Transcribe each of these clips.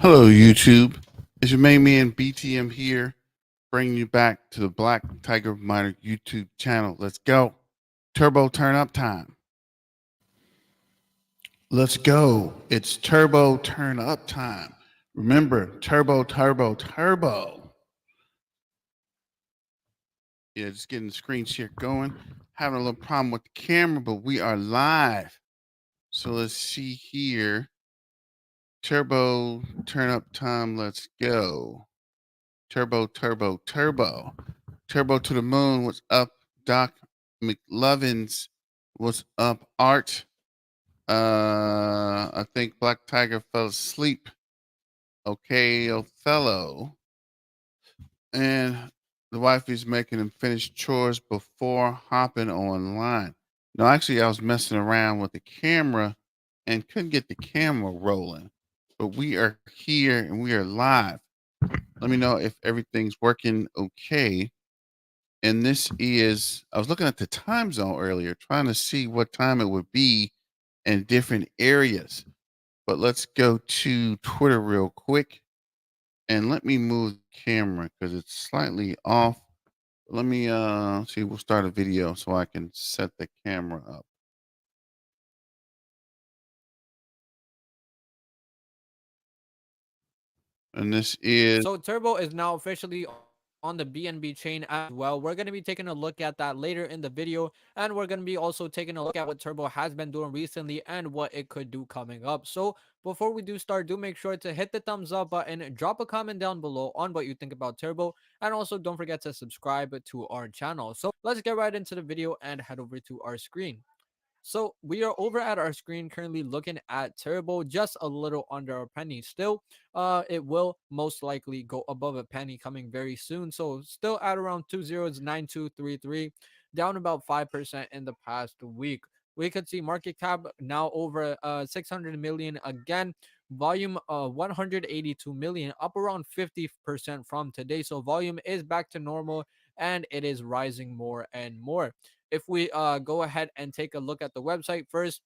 Hello, YouTube. It's your main man BTM here, bringing you back to the Black Tiger Miner YouTube channel. Let's go. Turbo turn up time. Let's go. It's turbo turn up time. Remember, turbo, turbo, turbo. Yeah, just getting the screen share going. Having a little problem with the camera, but we are live. So let's see here. Turbo turn up time. Let's go. Turbo, turbo, turbo. Turbo to the moon. What's up, Doc McLovins? What's up, Art? I think Black Tiger fell asleep. Okay, Othello. And the wife is making him finish chores before hopping online. No, actually, I was messing around with the camera and couldn't get the camera rolling. But we are here and we are live. Let me know if everything's working okay. And this is, I was looking at the time zone earlier, trying to see what time it would be in different areas. But let's go to Twitter real quick and let me move the camera because it's slightly off. Let me see, we'll start a video so I can set the camera up. And this is So Turbo is now officially on the BNB chain as well. We're going to be taking a look at that later in the video, and we're going to be also taking a look at what Turbo has been doing recently and what it could do coming up. So before we do start, do make sure to hit the thumbs up button, drop a comment down below on what you think about Turbo, and also don't forget to subscribe to our channel. So let's get right into the video and head over to our screen. So we are over at our screen currently looking at Turbo, just a little under a penny still. It will most likely go above a penny coming very soon. So still at around 209233, down about 5% in the past week. We could see market cap now over 600 million again. Volume 182 million, up around 50% from today. So volume is back to normal and it is rising more and more. If we go ahead and take a look at the website first,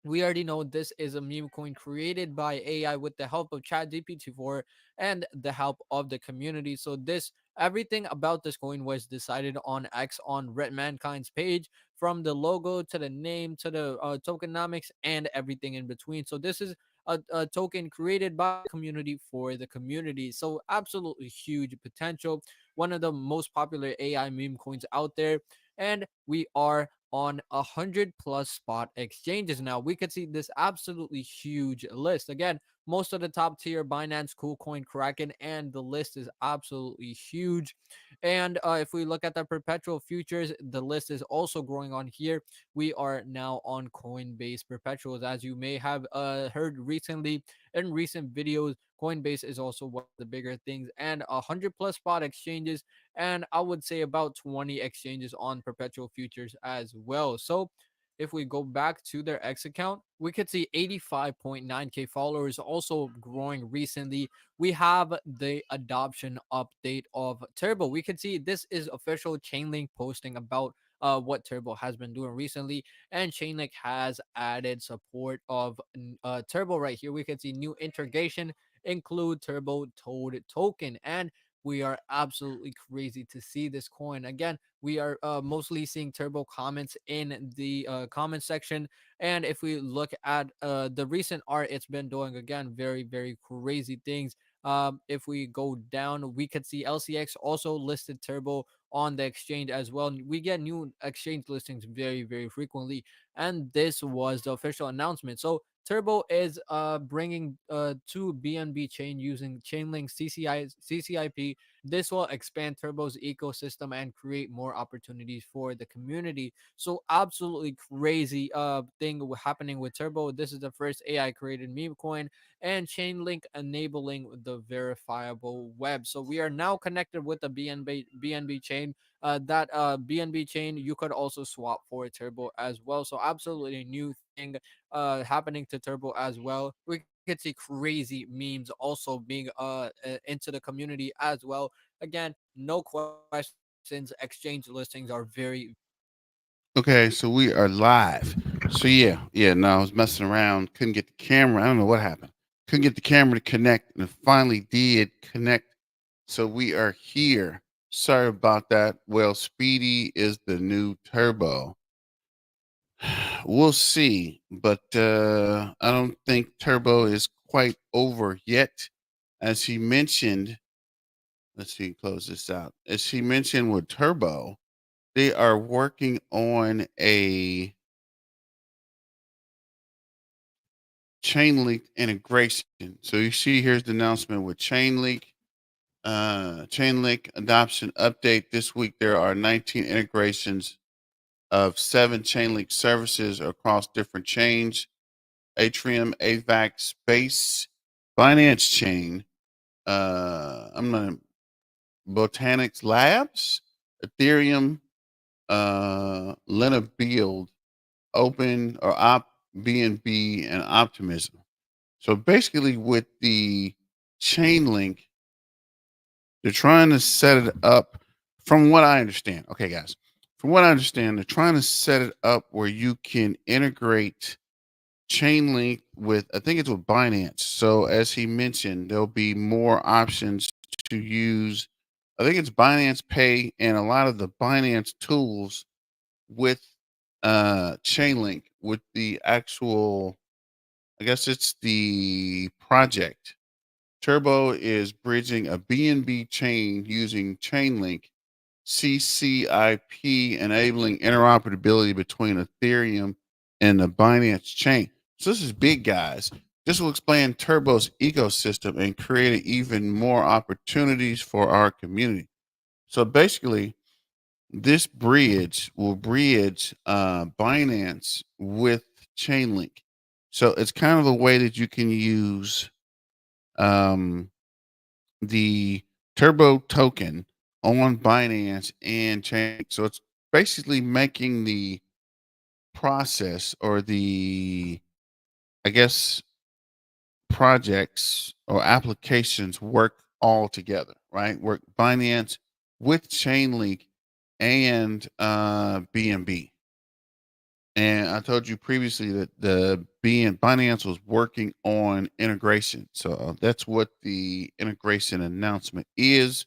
we already know this is a meme coin created by AI with the help of ChatGPT 4 and the help of the community. So this everything about this coin was decided on X on Red Mankind's page, from the logo to the name to the tokenomics and everything in between. So this is a token created by the community for the community. So absolutely huge potential. One of the most popular AI meme coins out there, and we are on 100+ spot exchanges now. We could see this absolutely huge list. Again, most of the top tier: Binance, KuCoin, Kraken, and the list is absolutely huge. And if we look at the perpetual futures, the list is also growing on here. We are now on Coinbase perpetuals, as you may have heard recently in recent videos. Coinbase is also one of the bigger things, and 100+ spot exchanges, and I would say about 20 exchanges on perpetual futures as well. So if we go back to their X account, we could see 85.9K followers, also growing recently. We have the adoption update of Turbo. We could see this is official Chainlink posting about what Turbo has been doing recently, and Chainlink has added support of Turbo right here. We could see new integration include Turbo Toad token, and we are absolutely crazy to see this coin. Again, we are mostly seeing Turbo comments in the comment section. And if we look at the recent art it's been doing, again, very, very crazy things. If we go down, we could see LCX also listed Turbo on the exchange as well. We get new exchange listings very, very frequently. And this was the official announcement. So Turbo is bringing to BNB chain using Chainlink CCIP. This will expand Turbo's ecosystem and create more opportunities for the community. So absolutely crazy thing happening with Turbo. This is the first AI created meme coin, and Chainlink enabling the verifiable web. So we are now connected with the BNB chain. That BNB chain you could also swap for Turbo as well. So absolutely new thing happening to Turbo as well. We could see crazy memes also being into the community as well. Again, no questions. Exchange listings are very. okay. So we are live. So yeah. No, I was messing around, couldn't get the camera. I don't know what happened. couldn't get the camera to connect, and it finally did connect. So we are here. Sorry about that. Well, Speedy is the new Turbo. We'll see, but I don't think Turbo is quite over yet. As he mentioned, let's see, close this out. As he mentioned with Turbo, they are working on a Chainlink integration. So you see here's the announcement with Chainlink. Chainlink adoption update. This week there are 19 integrations of 7 Chainlink services across different chains: Atrium, AVAX, Space, Binance Chain, I'm gonna Botanics Labs, Ethereum, Lena Build, Open or Op, BNB, and Optimism. So basically, with the Chainlink, they're trying to set it up. From what I understand, okay, guys. From what I understand, they're trying to set it up where you can integrate Chainlink with, I think it's with Binance. So as he mentioned, there'll be more options to use. I think it's Binance Pay and a lot of the Binance tools with Chainlink with the actual, I guess it's the project. Turbo is bridging a BNB chain using Chainlink CCIP, enabling interoperability between Ethereum and the Binance chain. So this is big, guys. This will expand Turbo's ecosystem and create even more opportunities for our community. So basically, this bridge will bridge Binance with Chainlink. So it's kind of a way that you can use um, the Turbo token on Binance and Chainlink. So it's basically making the process or the, I guess, projects or applications work all together, right? Work Binance with Chainlink and BNB. And I told you previously that the Binance was working on integration. So that's what the integration announcement is.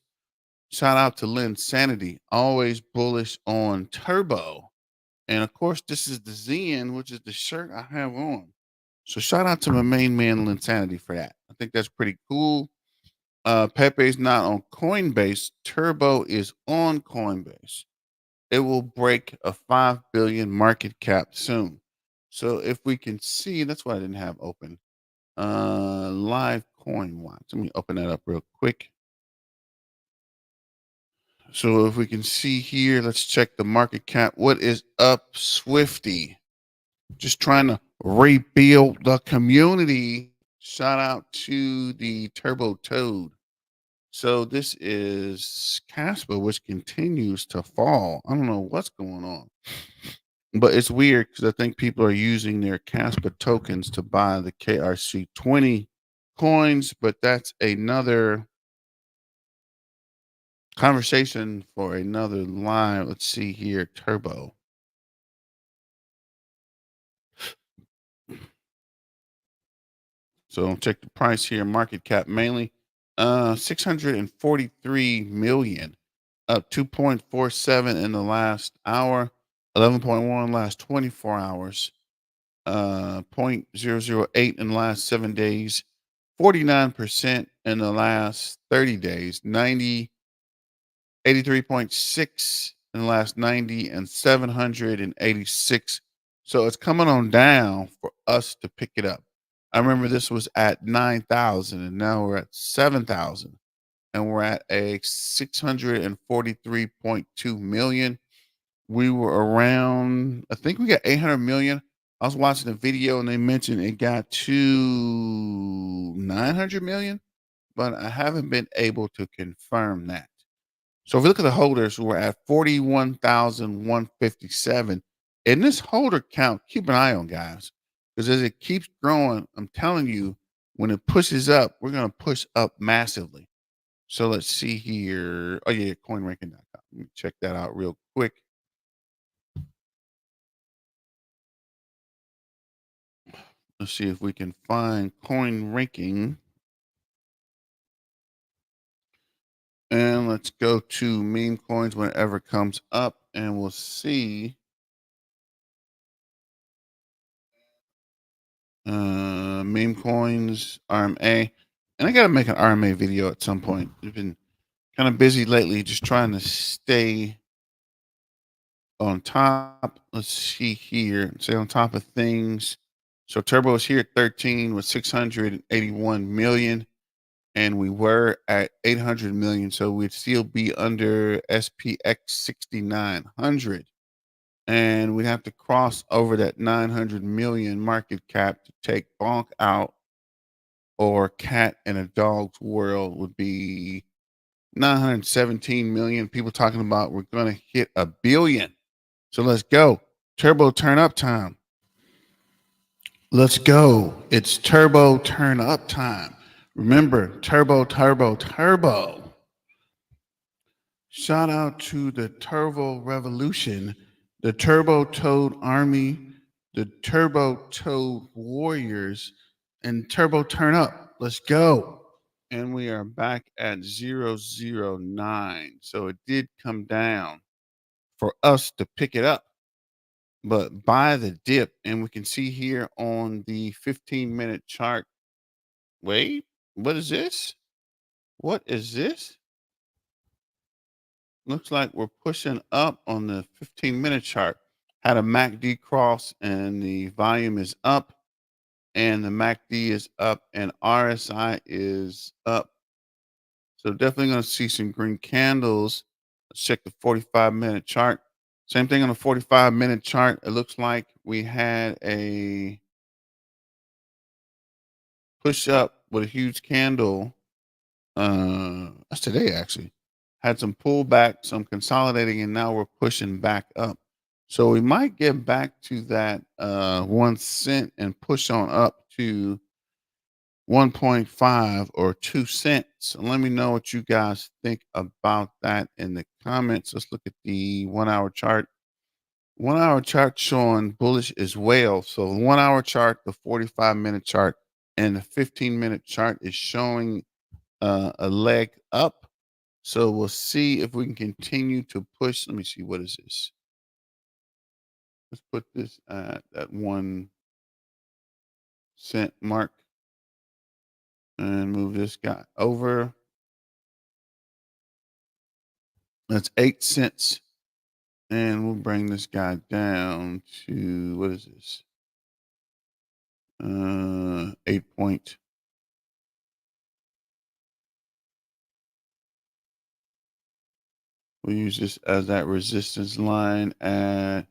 Shout out to Lynn Sanity, always bullish on Turbo. And of course, this is the Zen, which is the shirt I have on. So shout out to my main man, Lynn Sanity, for that. I think that's pretty cool. Pepe's not on Coinbase. Turbo is on Coinbase. It will break a 5 billion market cap soon. So if we can see, that's why I didn't have open. Live coin watch. Let me open that up real quick. So if we can see here, let's check the market cap. What is up, Swifty? Just trying to rebuild the community. Shout out to the Turbo Toad. So this is Kaspa, which continues to fall. I don't know what's going on, but it's weird because I think people are using their Kaspa tokens to buy the KRC20 coins, but that's another conversation for another live. Let's see here, Turbo. So check the price here, market cap mainly. 643 million, up 2.47 in the last hour, 11.1 last 24 hours, 0.008 in the last 7 days, 49% in the last 30 days, 83.6 in the last 90, and 786. So it's coming on down for us to pick it up. I remember this was at 9,000 and now we're at 7,000 and we're at a 643.2 million. We were around, I think we got 800 million. I was watching a video and they mentioned it got to 900 million, but I haven't been able to confirm that. So if you look at the holders, we're at 41,157. And this holder count, keep an eye on, guys, because as it keeps growing, I'm telling you, when it pushes up, we're going to push up massively. So let's see here. Oh, yeah, coinranking.com. Let me check that out real quick. Let's see if we can find coin ranking. And let's go to meme coins whenever it comes up, and we'll see. Meme coins, RMA. And I got to make an RMA video at some point. I've been kind of busy lately, just trying to stay on top. Let's see here. Stay on top of things. So Turbo is here at 13 with 681 million. And we were at 800 million. So we'd still be under SPX 6900. And we'd have to cross over that 900 million market cap to take Bonk out, or Cat in a Dog's World would be 917 million. People talking about we're going to hit a billion. So let's go. Turbo turn up time. Let's go. It's turbo turn up time. Remember, turbo, turbo, turbo. Shout out to the Turbo Revolution, the Turbo Toad Army, the Turbo Toad Warriors, and Turbo Turn Up. Let's go. And we are back at 009. So it did come down for us to pick it up, but buy the dip. And we can see here on the 15-minute chart. Wait, what is this? What is this? Looks like we're pushing up on the 15-minute chart. Had a MACD cross and the volume is up, and the MACD is up, and RSI is up. So definitely going to see some green candles. Let's check the 45-minute chart. Same thing on the 45-minute chart. It looks like we had a push up with a huge candle. That's today actually. Had some pullback, some consolidating, and now we're pushing back up. So we might get back to that 1 cent and push on up to 1.5 or 2 cents. Let me know what you guys think about that in the comments. Let's look at the 1 hour chart. 1 hour chart showing bullish as well. So the 1 hour chart, the 45-minute chart, and the 15-minute chart is showing a leg up. So we'll see if we can continue to push. Let me see. What is this? Let's put this at that 1 cent mark and move this guy over. That's 8 cents. And we'll bring this guy down to, what is this? 8 point. We'll use this as that resistance line at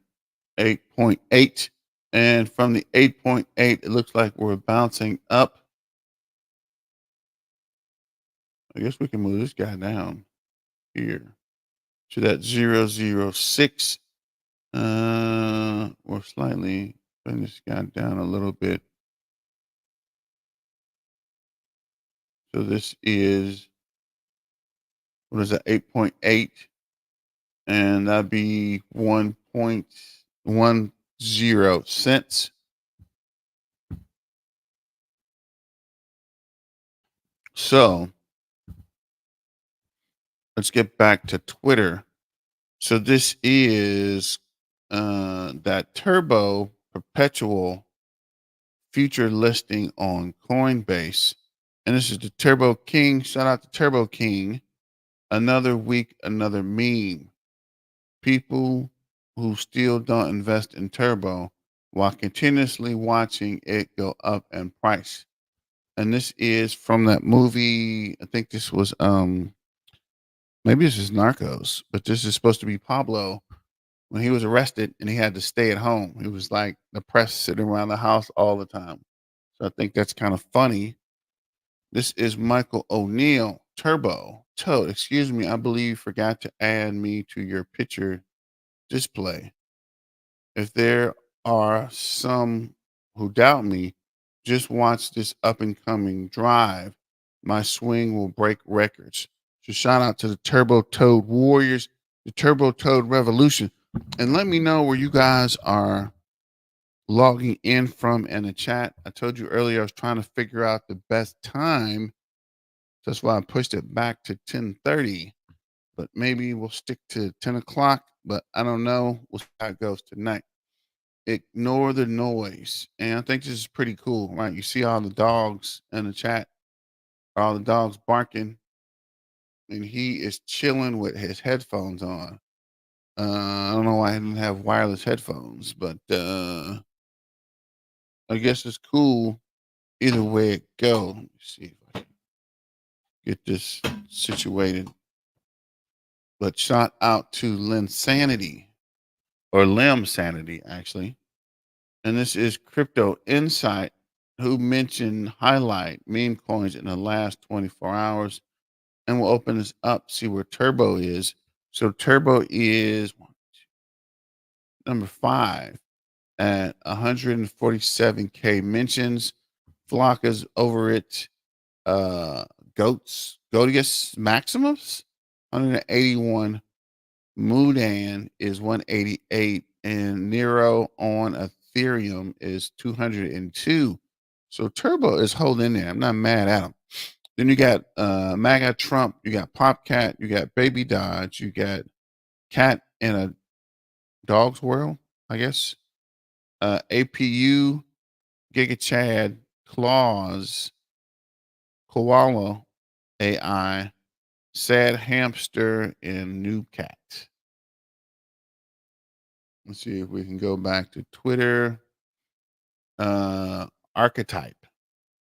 8.8. And from the 8.8, it looks like we're bouncing up. I guess we can move this guy down here to that 006. Or slightly bring this guy down a little bit. So this is, what is that, 8.8? And that'd be 1.10 cents. So let's get back to Twitter. So this is that Turbo perpetual future listing on Coinbase. And this is the Turbo King. Shout out to Turbo King. Another week, another meme. People who still don't invest in Turbo while continuously watching it go up in price. And this is from that movie. I think this was maybe this is Narcos, but this is supposed to be Pablo when he was arrested and he had to stay at home. It was like the press sitting around the house all the time. So I think that's kind of funny. This is Michael O'Neill, Turbo. Toad, excuse me, I believe you forgot to add me to your picture display. If there are some who doubt me, just watch this up and coming drive. My swing will break records. So shout out to the Turbo Toad Warriors, the Turbo Toad Revolution. And let me know where you guys are logging in from in the chat. I told you earlier I was trying to figure out the best time. That's why I pushed it back to 10:30. But maybe we'll stick to 10 o'clock. But I don't know. We'll see how it goes tonight. Ignore the noise. And I think this is pretty cool, right? You see all the dogs in the chat, all the dogs barking, and he is chilling with his headphones on. I don't know why I didn't have wireless headphones, but I guess it's cool either way it go. Let me see if I can get this situated. But shout out to Lynn Sanity or Lim Sanity, actually. And this is Crypto Insight, who mentioned highlight meme coins in the last 24 hours. And we'll open this up, see where Turbo is. So Turbo is number 5 at 147K mentions. Flock is over it. Godius Maximus, 181. Mudan is 188. And Nero on Ethereum is 202. So Turbo is holding there. I'm not mad at him. Then you got MAGA Trump, you got Popcat, you got Baby Dodge, you got Cat in a Dog's World, I guess. APU, Giga Chad, Claus, Koala AI, Sad Hamster, and New Cat. Let's see if we can go back to Twitter. Archetype.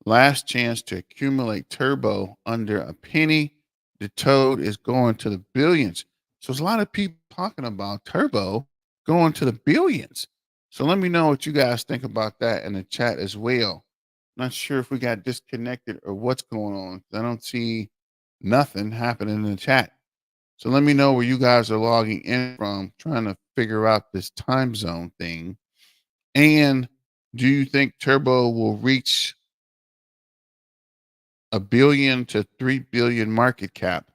Last chance to accumulate Turbo under a penny. The toad is going to the billions. So there's a lot of people talking about Turbo going to the billions. So let me know what you guys think about that in the chat as well. Not sure if we got disconnected or what's going on. I don't see nothing happening in the chat. So let me know where you guys are logging in from, trying to figure out this time zone thing. And do you think Turbo will reach a billion to 3 billion market cap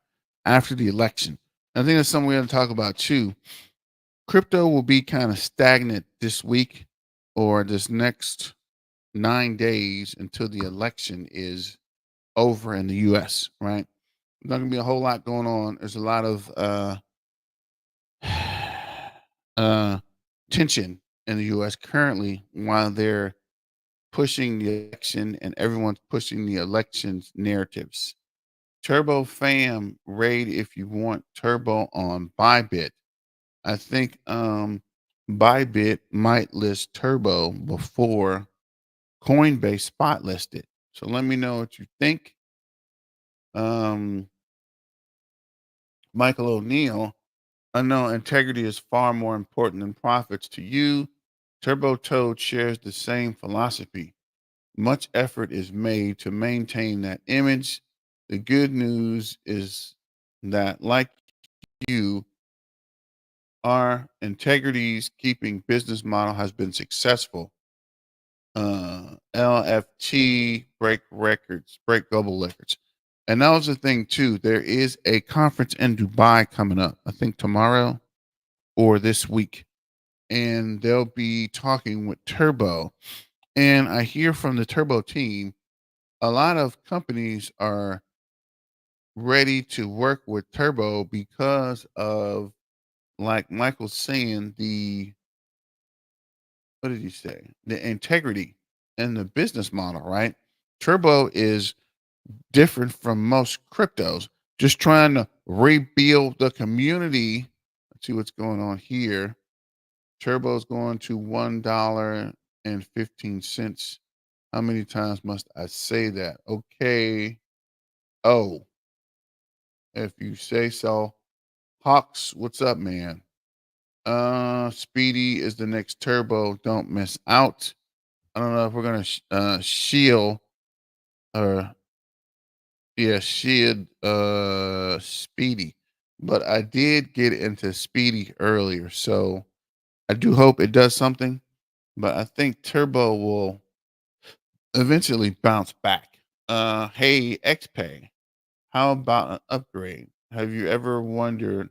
after the election? I think that's something we're going to talk about too. Crypto will be kind of stagnant this week or this next 9 days until the election is over in the US, right? There's not going to be a whole lot going on. There's a lot of tension in the US currently while they're pushing the election and everyone's pushing the election's narratives. Turbo Fam raid if you want Turbo on Bybit. I think Bybit might list Turbo before Coinbase spot listed. So let me know what you think. Michael O'Neill, I know integrity is far more important than profits to you. Turbo Toad shares the same philosophy. Much effort is made to maintain that image. The good news is that, like you, our integrity's keeping business model has been successful. LFT break records, break global records. And that was the thing too. There is a conference in Dubai coming up, I think tomorrow or this week. And they'll be talking with Turbo. And I hear from the Turbo team, a lot of companies are ready to work with Turbo because of, like Michael's saying, the what did he say? The integrity and the business model, right? Turbo is different from most cryptos, just trying to rebuild the community. Let's see what's going on here. Turbo's going to $1.15. How many times must I say that? Okay. Oh, if you say so. Hawks, what's up, man? Speedy is the next Turbo. Don't miss out. I don't know if we're gonna shield or shield Speedy, but I did get into Speedy earlier, so I do hope it does something. But I think Turbo will eventually bounce back. Hey XPay, how about an upgrade? Have you ever wondered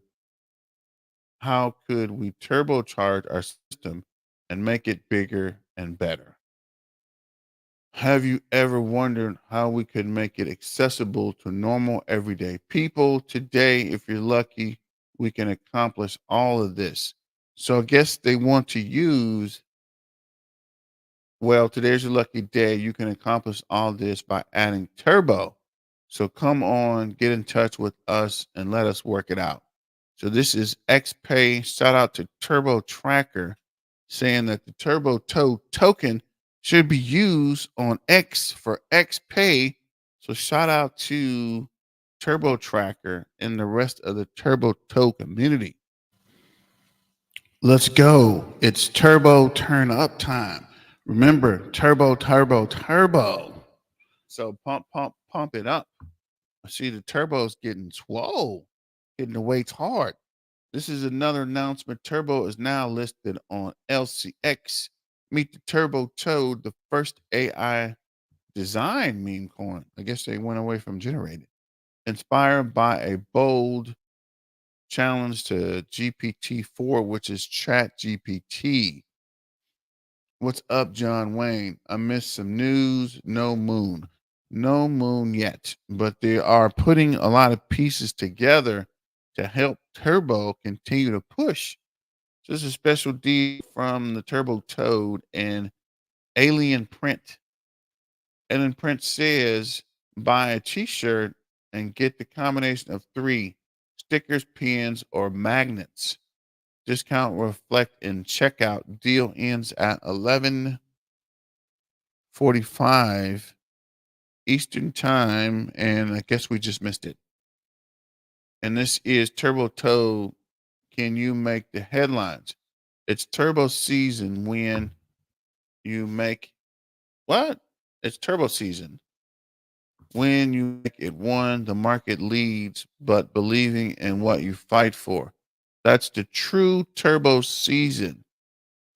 how could we turbocharge our system and make it bigger and better. Have you ever wondered how we could make it accessible to normal everyday people? Today, if you're lucky, we can accomplish all of this. So I guess they want to use, well, today's your lucky day. You can accomplish all this by adding Turbo. So come on, get in touch with us and let us work it out. So this is XPay. Shout out to Turbo Tracker saying that the Turbo token should be used on X for XPay. So shout out to Turbo Tracker and the rest of the Turbo community. Let's go. It's turbo turn up time. Remember, turbo, turbo, turbo. So pump it up. I see the turbo's getting swole, hitting the weights hard. This is another announcement. Turbo is now listed on LCX. Meet the Turbo Toad, the first AI design meme coin. I guess they went away from generated. Inspired by a bold challenge to GPT-4, which is Chat GPT. What's up, John Wayne? I missed some news. No moon. No moon yet, but they are putting a lot of pieces together to help Turbo continue to push. So this is a special deal from the Turbo Toad and Alien Print. Alien Print says buy a t-shirt and get the combination of 3 stickers, pins, or magnets. Discount will reflect in checkout. Deal ends at 11:45 Eastern time, and I guess we just missed it. And this is Turbo Toad. Can you make the headlines? It's Turbo season when you make what? It's Turbo season. When you make it one, the market leads, but believing in what you fight for. That's the true Turbo season.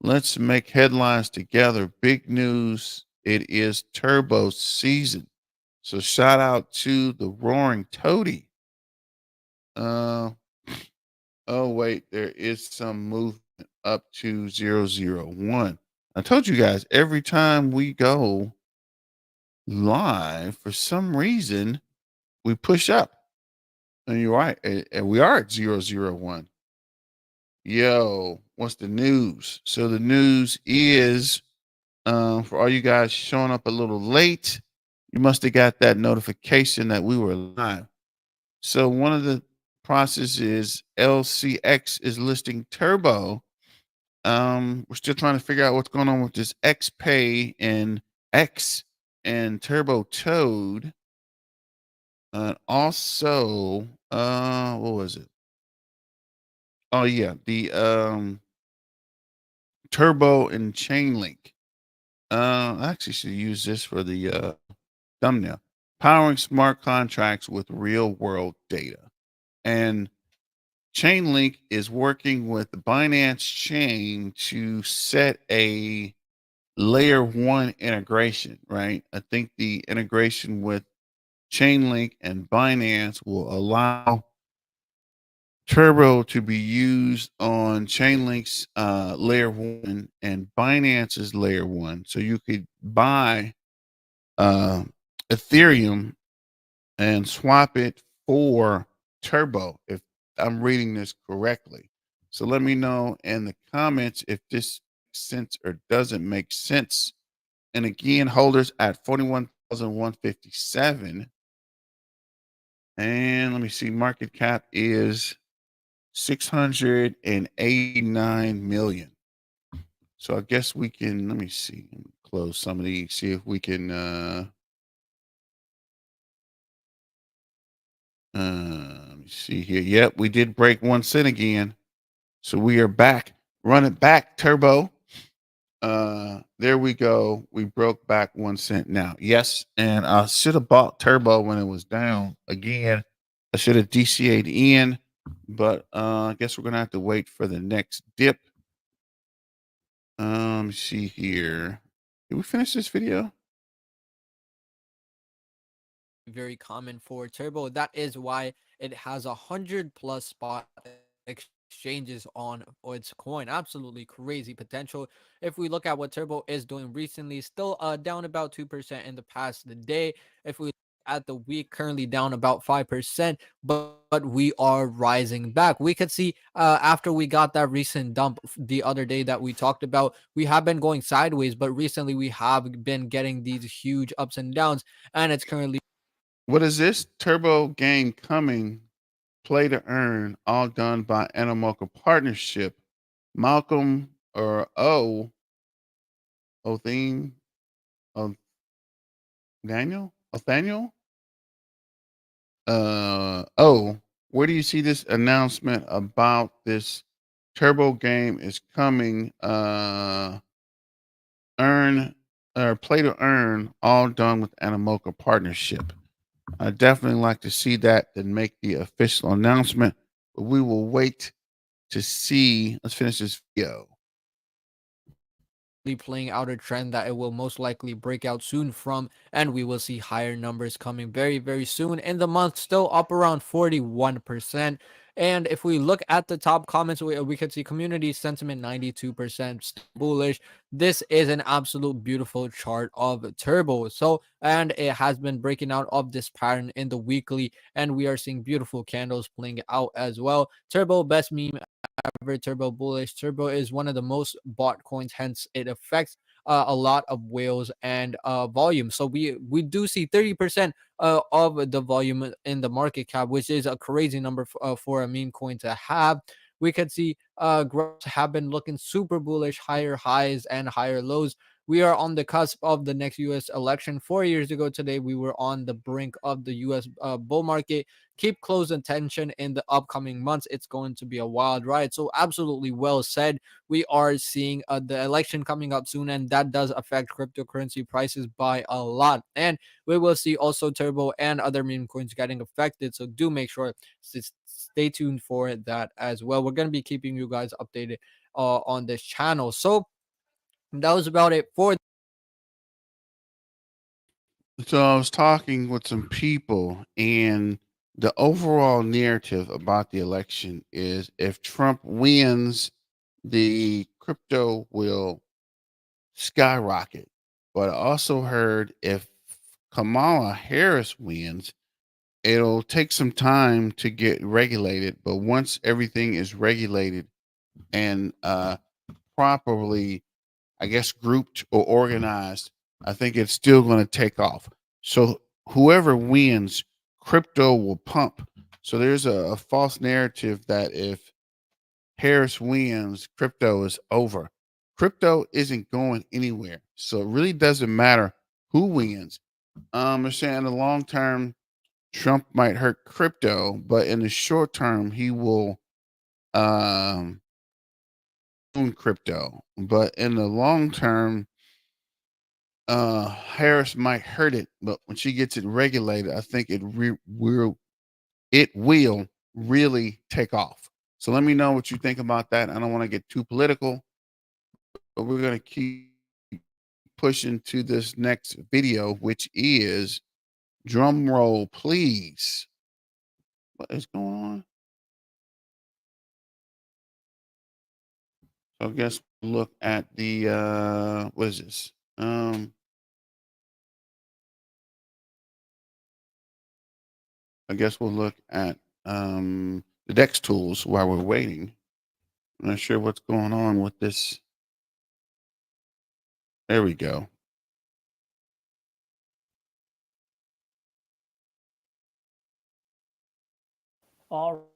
Let's make headlines together. Big news. It is Turbo season. So shout out to the Roaring Toady. Uh, oh, wait, there is some movement up to 001. I told you guys every time we go live, for some reason, we push up. And you're right. And we are at 001. Yo, what's the news? So the news is for all you guys showing up a little late, you must have got that notification that we were live. So one of the processes is LCX is listing Turbo. We're still trying to figure out what's going on with this XPay and X and Turbo Toad. And also, what was it? Oh yeah, the Turbo and Chainlink. I actually should use this for the thumbnail. Powering smart contracts with real world data. And Chainlink is working with the Binance chain to set a layer 1 integration, right? I think the integration with Chainlink and Binance will allow Turbo to be used on Chainlink's layer 1 and Binance's layer 1. So you could buy uh, Ethereum and swap it for Turbo, if I'm reading this correctly. So let me know in the comments if this makes sense or doesn't make sense. And again, holders at 41,157. And let me see, market cap is 689 million. So I guess we can, let me see, close some of these, see if we can let me see here. Yep, we did break 1 cent again. So we are back. Run it back, Turbo. There we go. We broke back 1 cent now. Yes, and I should have bought Turbo when it was down. Again, I should have DCA'd in, but I guess we're gonna have to wait for the next dip. Let me see here. Did we finish this video? Very common for Turbo. That is why it has 100 plus spot exchanges exchanges on its coin. Absolutely crazy potential. If we look at what Turbo is doing recently, still down about 2% in the past day. If we look at the week, currently down about 5%, but we are rising back. We could see after we got that recent dump the other day that we talked about, we have been going sideways, but recently we have been getting these huge ups and downs, and it's currently What is this turbo game coming? Play to earn, all done by Animoca Partnership. Malcolm or Othene, O Nathaniel? Where do you see this announcement about this turbo game is coming? Earn or play to earn, all done with Animoca Partnership. I definitely like to see that and make the official announcement, but we will wait to see. Let's finish this video. playing out a trend that it will most likely break out soon from, and we will see higher numbers coming very, very soon in the month, still up around 41%. And if we look at the top comments, we could see community sentiment 92% bullish. This is an absolute beautiful chart of Turbo. So, and it has been breaking out of this pattern in the weekly, and we are seeing beautiful candles playing out as well. Turbo best meme ever. Turbo bullish. Turbo is one of the most bought coins, hence it affects a lot of whales and volume. So we do see 30% of the volume in the market cap, which is a crazy number for a meme coin to have. We could see graphs have been looking super bullish, higher highs and higher lows. We are on the cusp of the next US election. 4 years ago today, we were on the brink of the US bull market. Keep close attention in the upcoming months. It's going to be a wild ride. So, absolutely well said. We are seeing the election coming up soon, and that does affect cryptocurrency prices by a lot. And we will see also Turbo and other meme coins getting affected. So, do make sure to stay tuned for that as well. We're going to be keeping you guys updated on this channel. So, that was about it for So I was talking with some people, and the overall narrative about the election is if Trump wins, the crypto will skyrocket. But I also heard if Kamala Harris wins, it'll take some time to get regulated. But once everything is regulated and properly, I guess, grouped or organized, I think it's still going to take off. So whoever wins, crypto will pump. So there's a false narrative that if Harris wins, crypto is over. Crypto isn't going anywhere. So it really doesn't matter who wins. They're saying in the long term, Trump might hurt crypto, but in the short term, he will um, own crypto. But in the long term, Harris might hurt it, but when she gets it regulated, I think it will really take off. So let me know what you think about that. I don't want to get too political, but we're going to keep pushing to this next video, which is drum roll, please. What is going on? So I guess we'll look at the what is this? I guess we'll look at the DEX tools while we're waiting. I'm not sure what's going on with this. There we go. All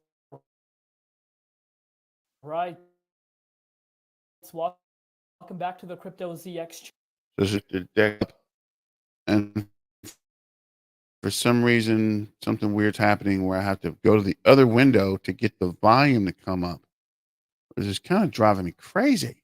right. Welcome back to the Crypto ZX. This is the DEX, and for some reason, something weird's happening where I have to go to the other window to get the volume to come up. This is kind of driving me crazy.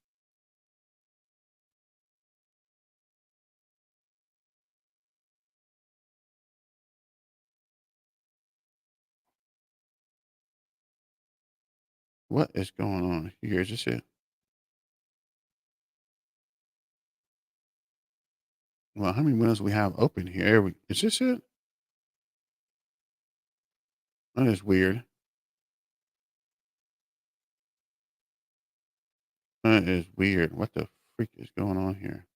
What is going on here? Is this it? Well, how many windows we have open here? Is this it? That is weird. That is weird. What the freak is going on here?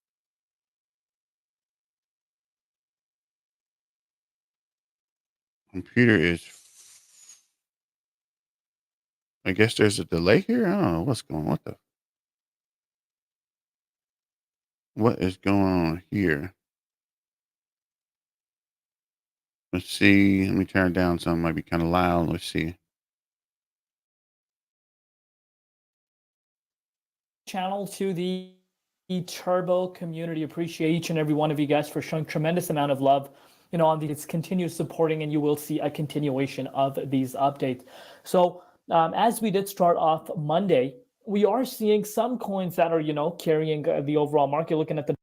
Computer is. I guess there's a delay here. I don't know what's going on. What is going on here? Let's see. Let me turn it down. Something might be kind of loud. Let's see. Channel to the Turbo community. Appreciate each and every one of you guys for showing tremendous amount of love. On these, continue supporting, and you will see a continuation of these updates. So as we did start off Monday, we are seeing some coins that are carrying the overall market. Looking at the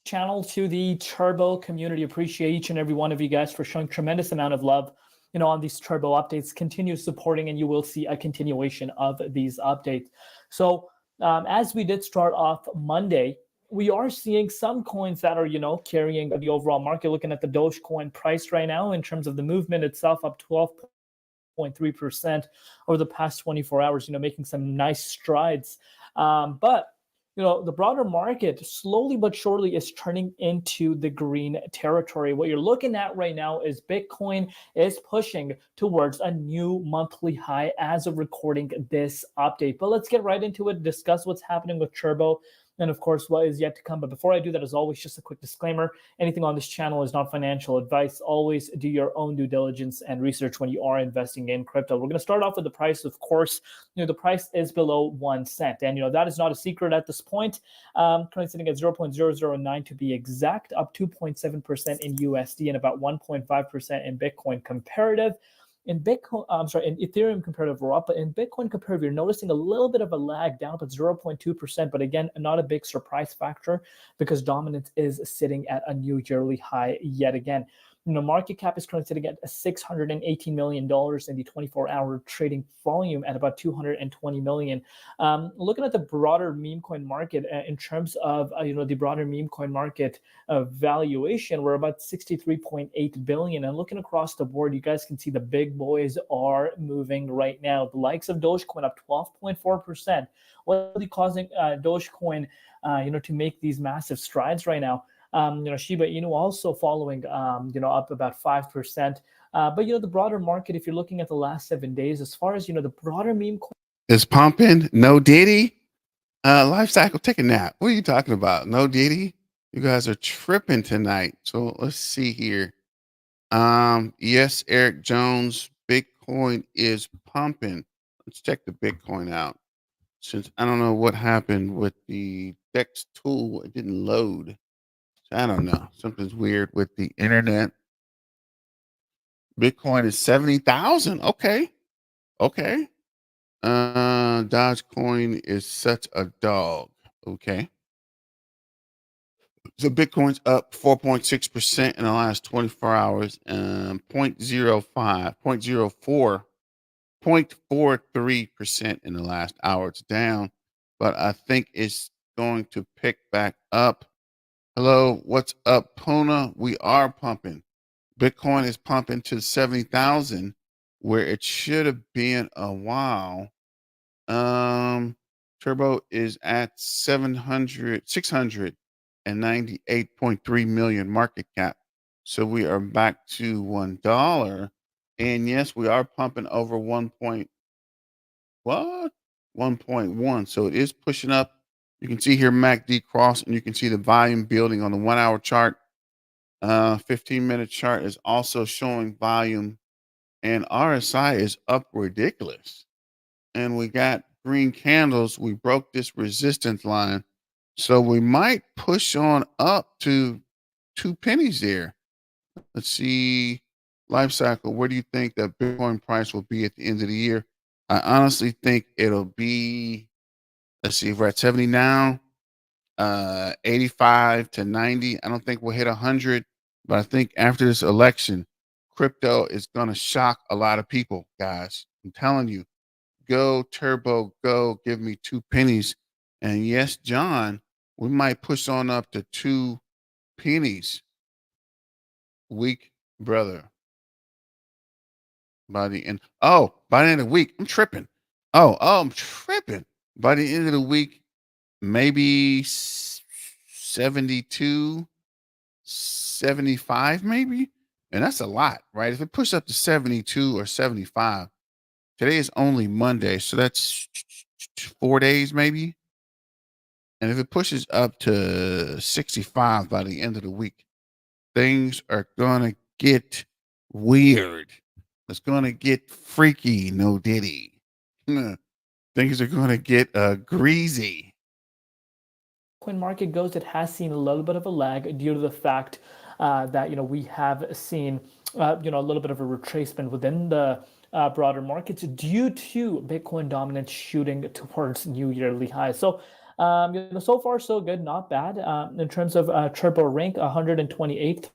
channel to the Turbo community. Appreciate each and every one of you guys for showing tremendous amount of love on these Turbo updates. Continue supporting, and you will see a continuation of these updates. So as we did start off Monday, we are seeing some coins that are carrying the overall market. Looking at the Dogecoin price right now, in terms of the movement itself, up 12.3% over the past 24 hours, making some nice strides. But the broader market slowly but surely is turning into the green territory. What you're looking at right now is Bitcoin is pushing towards a new monthly high as of recording this update. But let's get right into it, discuss what's happening with Turbo, and of course what is yet to come. But before I do that, as always, just a quick disclaimer: anything on this channel is not financial advice. Always do your own due diligence and research when you are investing in crypto. We're going to start off with the price. Of course, the price is below 1 cent, and that is not a secret at this point. Currently sitting at 0.009 to be exact, up 2.7% in USD and about 1.5% in Bitcoin comparative. In Bitcoin, in Ethereum comparative, we're up, but in Bitcoin comparative, you're noticing a little bit of a lag, down at 0.2%, but again, not a big surprise factor because dominance is sitting at a new yearly high yet again. Market cap is currently sitting at $618 million in the 24-hour trading volume at about 220 million. Looking at the broader meme coin market, in terms of the broader meme coin market valuation, we're about 63.8 billion. And looking across the board, you guys can see the big boys are moving right now. The likes of Dogecoin up 12.4%. What's really causing Dogecoin, to make these massive strides right now? Shiba Inu also following, up about 5%. But the broader market, if you're looking at the last 7 days, as far as the broader meme coin is pumping. No Diddy. Life cycle, take a nap. What are you talking about? No Diddy. You guys are tripping tonight. So let's see here. Yes, Eric Jones. Bitcoin is pumping. Let's check the Bitcoin out. Since I don't know what happened with the DEX tool, it didn't load. I don't know. Something's weird with the internet. Bitcoin is 70,000. Okay. Dogecoin is such a dog. Okay. So Bitcoin's up 4.6% in the last 24 hours, 0.05, 0.04, 0.43% in the last hour. It's down, but I think it's going to pick back up. Hello, what's up, Pona? We are pumping. Bitcoin is pumping to 70,000, where it should have been a while. Turbo is at 698.3 million market cap. So we are back to $1. And yes, we are pumping over 1.1. So it is pushing up. You can see here MACD cross, and you can see the volume building on the 1 hour chart. 15-minute chart is also showing volume, and RSI is up ridiculous. And we got green candles. We broke this resistance line. So we might push on up to 2 pennies there. Let's see. Life cycle. Where do you think that Bitcoin price will be at the end of the year? I honestly think it'll be, let's see, if we're at 70 now, 85 to 90. I don't think we'll hit 100, but I think after this election, crypto is going to shock a lot of people, guys. I'm telling you. Go Turbo, go, give me 2 pennies. And yes, John, we might push on up to 2 pennies. Week, brother. By the end of the week, I'm tripping. I'm tripping. By the end of the week, maybe 72, 75 maybe. And that's a lot, right? If it pushes up to 72 or 75, today is only Monday, so that's 4 days maybe. And if it pushes up to 65 by the end of the week, things are gonna get weird. It's gonna get freaky, no diddy. Things are gonna get greasy. Bitcoin market goes, it has seen a little bit of a lag due to the fact that we have seen a little bit of a retracement within the broader markets due to Bitcoin dominance shooting towards new yearly highs. So so far so good, not bad in terms of turbo rank, 128th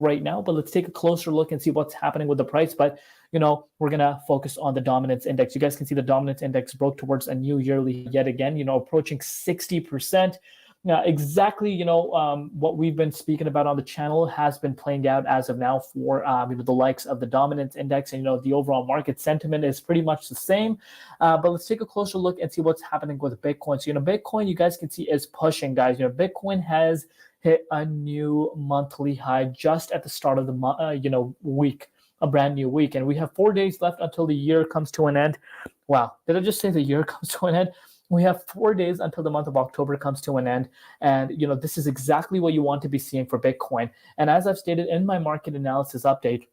right now, but let's take a closer look and see what's happening with the price. But we're gonna focus on the dominance index. You guys can see the dominance index broke towards a new yearly yet again, approaching 60%. Exactly, what we've been speaking about on the channel has been playing out as of now for the likes of the dominance index, and the overall market sentiment is pretty much the same. But let's take a closer look and see what's happening with Bitcoin. So Bitcoin, you guys can see, is pushing, guys. Bitcoin has hit a new monthly high just at the start of the week, a brand new week, and we have 4 days left until the year comes to an end. Wow, did I just say the year comes to an end? We have 4 days until the month of October comes to an end, and this is exactly what you want to be seeing for Bitcoin. And as I've stated in my market analysis update,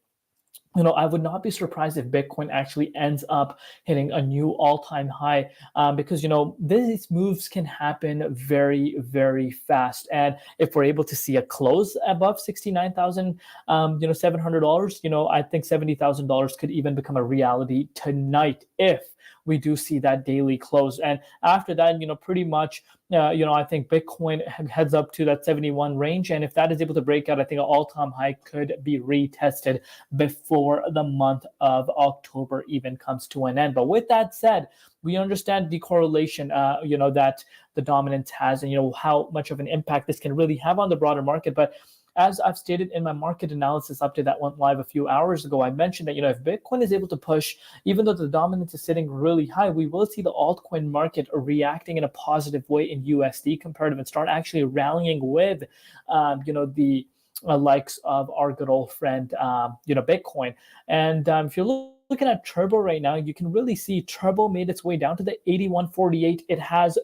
I would not be surprised if Bitcoin actually ends up hitting a new all-time high, because these moves can happen very, very fast. And if we're able to see a close above $69,700, I think $70,000 could even become a reality tonight if we do see that daily close. And after that, pretty much, I think Bitcoin heads up to that 71 range. And if that is able to break out, I think an all-time high could be retested before the month of October even comes to an end. But with that said, we understand the correlation, that the dominance has, and how much of an impact this can really have on the broader market. But as I've stated in my market analysis update that went live a few hours ago, I mentioned that if Bitcoin is able to push, even though the dominance is sitting really high, we will see the altcoin market reacting in a positive way in USD comparative and start actually rallying with, the likes of our good old friend, Bitcoin. And if you're looking at Turbo right now, you can really see Turbo made its way down to the 81.48. It has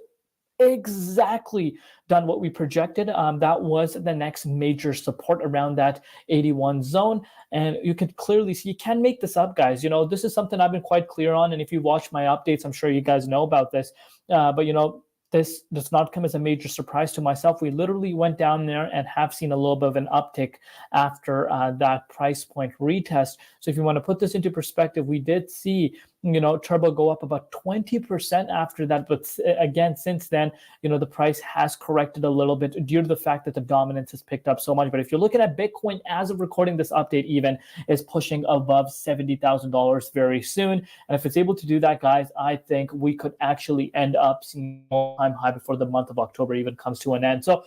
exactly done what we projected. That was the next major support around that 81 zone. And you can clearly see, you can make this up, guys. This is something I've been quite clear on. And if you watch my updates, I'm sure you guys know about this. But this does not come as a major surprise to myself. We literally went down there and have seen a little bit of an uptick after that price point retest. So if you want to put this into perspective, we did see Turbo go up about 20% after that. But again, since then, the price has corrected a little bit due to the fact that the dominance has picked up so much. But if you're looking at Bitcoin as of recording this update, even is pushing above $70,000 very soon. And if it's able to do that, guys, I think we could actually end up seeing all-time high before the month of October even comes to an end. So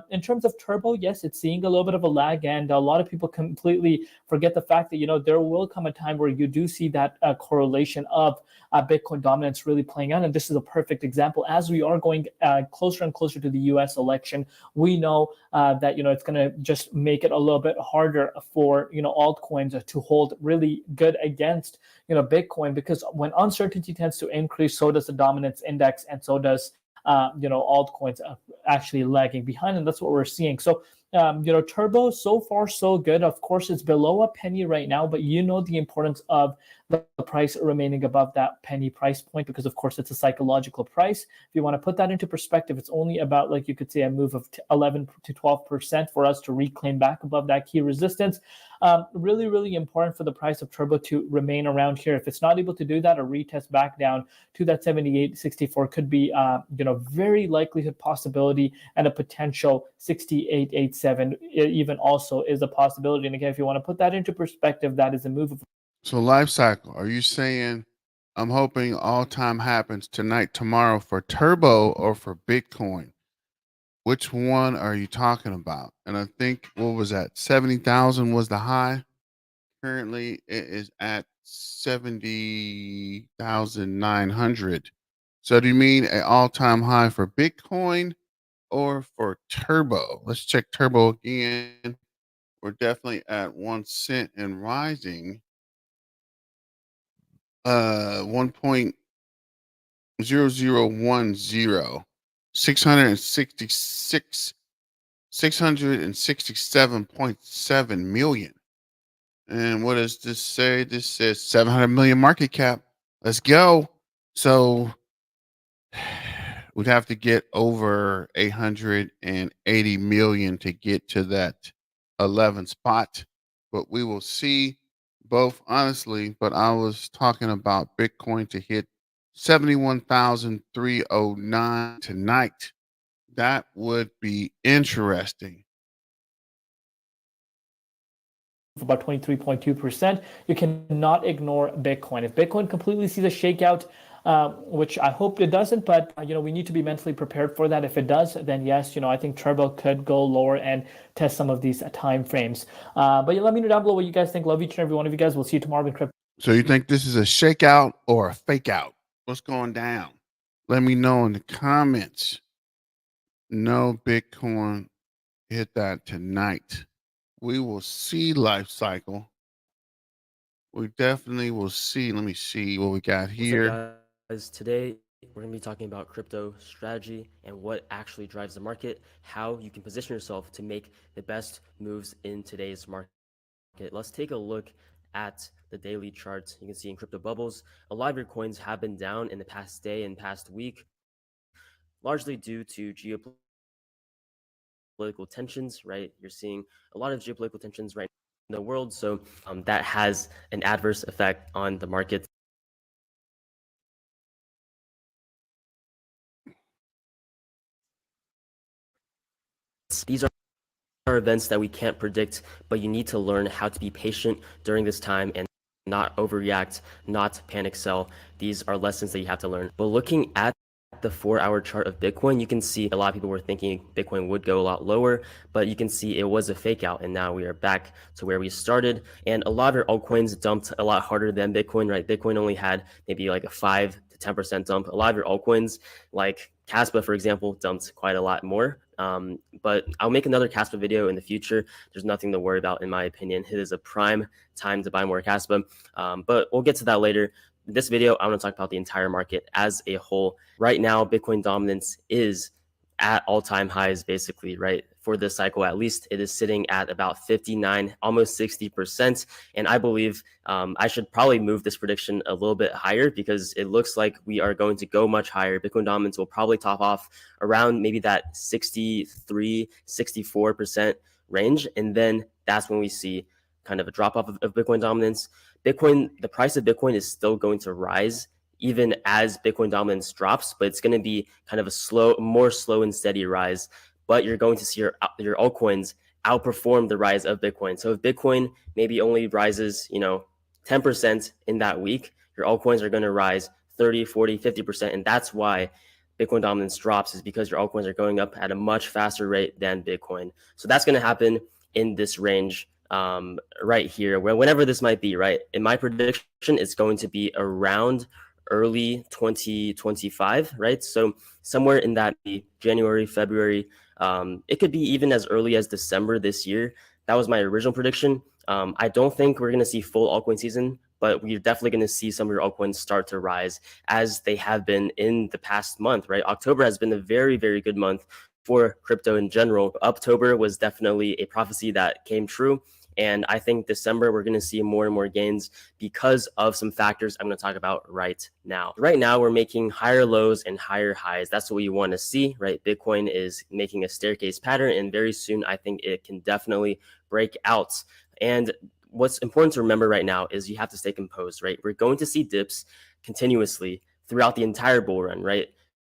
in terms of Turbo, yes, it's seeing a little bit of a lag, and a lot of people completely forget the fact that there will come a time where you do see that correlation of Bitcoin dominance really playing out. And this is a perfect example. As we are going closer and closer to the US election, we know that it's going to just make it a little bit harder for altcoins to hold really good against Bitcoin, because when uncertainty tends to increase, so does the dominance index, and so does altcoins actually lagging behind, and that's what we're seeing. So Turbo, so far so good. Of course, it's below a penny right now, but the importance of the price remaining above that penny price point, because of course it's a psychological price. If you want to put that into perspective, it's only about, like, you could say, a move of 11 to 12% for us to reclaim back above that key resistance. Really, really important for the price of Turbo to remain around here. If it's not able to do that, a retest back down to that 78.64 could be very likelihood possibility, and a potential 68.87 even also is a possibility. And again, if you want to put that into perspective, that is a move of. So life cycle, are you saying I'm hoping all time happens tonight, tomorrow for Turbo or for Bitcoin? Which one are you talking about? And I think, what was that? 70,000 was the high. Currently, it is at 70,900. So do you mean an all-time high for Bitcoin or for Turbo? Let's check Turbo again. We're definitely at 1 cent and rising. 1.0010, 667.7 million. And what does this say? This says 700 million market cap. Let's go. So we'd have to get over 880 million to get to that 11 spot. But we will see both, honestly. But I was talking about Bitcoin to hit 71,309 tonight. That would be interesting. About 23.2%. You cannot ignore Bitcoin. If Bitcoin completely sees a shakeout, which I hope it doesn't, but we need to be mentally prepared for that. If it does, then yes, I think Turbo could go lower and test some of these time frames. But let me know down below what you guys think. Love each and every one of you guys. We'll see you tomorrow in crypto. So you think this is a shakeout or a fake out? What's going down? Let me know in the comments. No, Bitcoin hit that tonight. We will see life cycle. We definitely will see. Let me see what we got here. What's up, guys? Today we're going to be talking about crypto strategy and what actually drives the market, how you can position yourself to make the best moves in today's market. Let's take a look at the daily charts. You can see in crypto bubbles, a lot of your coins have been down in the past day and past week, largely due to geopolitical tensions, right? You're seeing a lot of geopolitical tensions right in the world. So that has an adverse effect on the market. These are events that we can't predict, but you need to learn how to be patient during this time and not overreact, not panic sell. These are lessons that you have to learn. But looking at the 4-hour chart of Bitcoin, you can see a lot of people were thinking Bitcoin would go a lot lower, but you can see it was a fake out, and now we are back to where we started. And a lot of our altcoins dumped a lot harder than Bitcoin, right? Bitcoin only had maybe like a 5 to 10% dump. A lot of your altcoins, like Kaspa, for example, dumped quite a lot more. But I'll make another Kaspa video in the future. There's nothing to worry about, in my opinion. It is a prime time to buy more Kaspa, but we'll get to that later. In this video, I want to talk about the entire market as a whole. Right now, Bitcoin dominance is at all-time highs, basically, right? For this cycle, at least, it is sitting at about 59, almost 60%. And I believe I should probably move this prediction a little bit higher because it looks like we are going to go much higher. Bitcoin dominance will probably top off around maybe that 63, 64% range. And then that's when we see kind of a drop off of Bitcoin dominance. The price of Bitcoin is still going to rise even as Bitcoin dominance drops, but it's going to be kind of a more slow and steady rise. But you're going to see your altcoins outperform the rise of Bitcoin. So if Bitcoin maybe only rises, 10% in that week, your altcoins are going to rise 30, 40, 50%. And that's why Bitcoin dominance drops, is because your altcoins are going up at a much faster rate than Bitcoin. So that's going to happen in this range right here, whenever this might be, right? In my prediction, it's going to be around early 2025, right? So somewhere in that January, February, it could be even as early as December this year. That was my original prediction. I don't think we're going to see full altcoin season, but we're definitely going to see some of your altcoins start to rise as they have been in the past month, right? October has been a very, very good month for crypto in general. October was definitely a prophecy that came true. And I think December, we're going to see more and more gains because of some factors I'm going to talk about right now. Right now, we're making higher lows and higher highs. That's what you want to see, right? Bitcoin is making a staircase pattern, and very soon, I think it can definitely break out. And what's important to remember right now is you have to stay composed, right? We're going to see dips continuously throughout the entire bull run, right?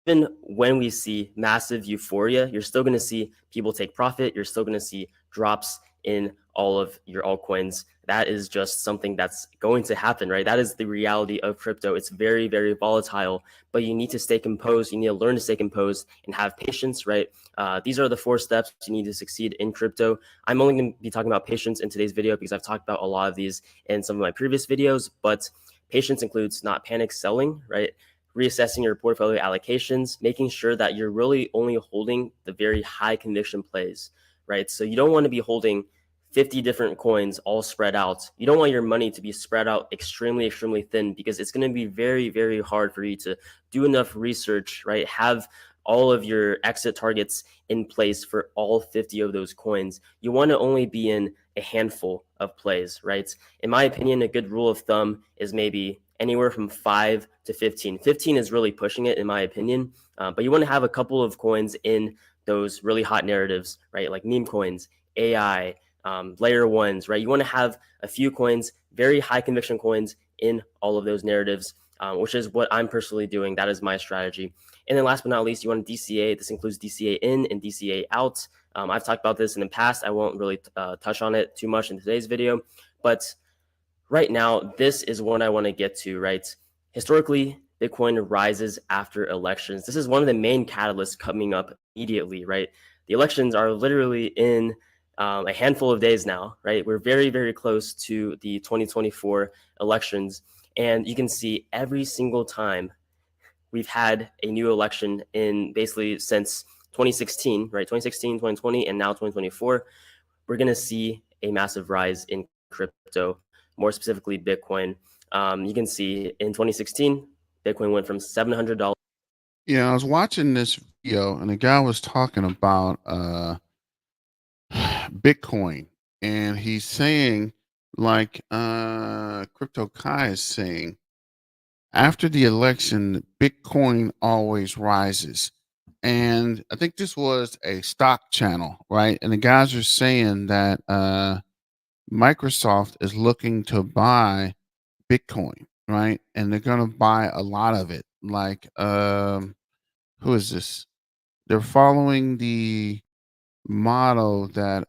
Even when we see massive euphoria, you're still going to see people take profit. You're still going to see drops in all of your altcoins. That is just something that's going to happen, right? That is the reality of crypto. It's very, very volatile, but you need to stay composed. You need to learn to stay composed and have patience, right? These are the 4 steps you need to succeed in crypto. I'm only going to be talking about patience in today's video because I've talked about a lot of these in some of my previous videos, but patience includes not panic selling, right? reassessing your portfolio allocations, making sure that you're really only holding the very high conviction plays, right? So you don't want to be holding 50 different coins all spread out. You don't want your money to be spread out extremely, extremely thin, because it's going to be very, very hard for you to do enough research, right? Have all of your exit targets in place for all 50 of those coins. You want to only be in a handful of plays, right? In my opinion, a good rule of thumb is maybe anywhere from 5 to 15. 15 is really pushing it, in my opinion. But you want to have a couple of coins in those really hot narratives, right? Like meme coins, AI, layer ones, right? You want to have a few coins, very high conviction coins in all of those narratives, which is what I'm personally doing. That is my strategy. And then last but not least, you want DCA. This includes DCA in and DCA out. I've talked about this in the past. I won't really touch on it too much in today's video, but right now, this is what I want to get to, right? Historically, Bitcoin rises after elections. This is one of the main catalysts coming up immediately, right? The elections are literally in a handful of days now, right? We're very, very close to the 2024 elections. And you can see every single time we've had a new election in basically since 2016, right? 2016, 2020, and now 2024, we're going to see a massive rise in crypto, more specifically Bitcoin. You can see in 2016, Bitcoin went from $700. Yeah, I was watching this video and the guy was talking about Bitcoin, and he's saying, like Crypto Kai is saying, after the election, Bitcoin always rises. And I think this was a stock channel, right? And the guys are saying that Microsoft is looking to buy Bitcoin, right? And they're going to buy a lot of it. Like, who is this? They're following the model that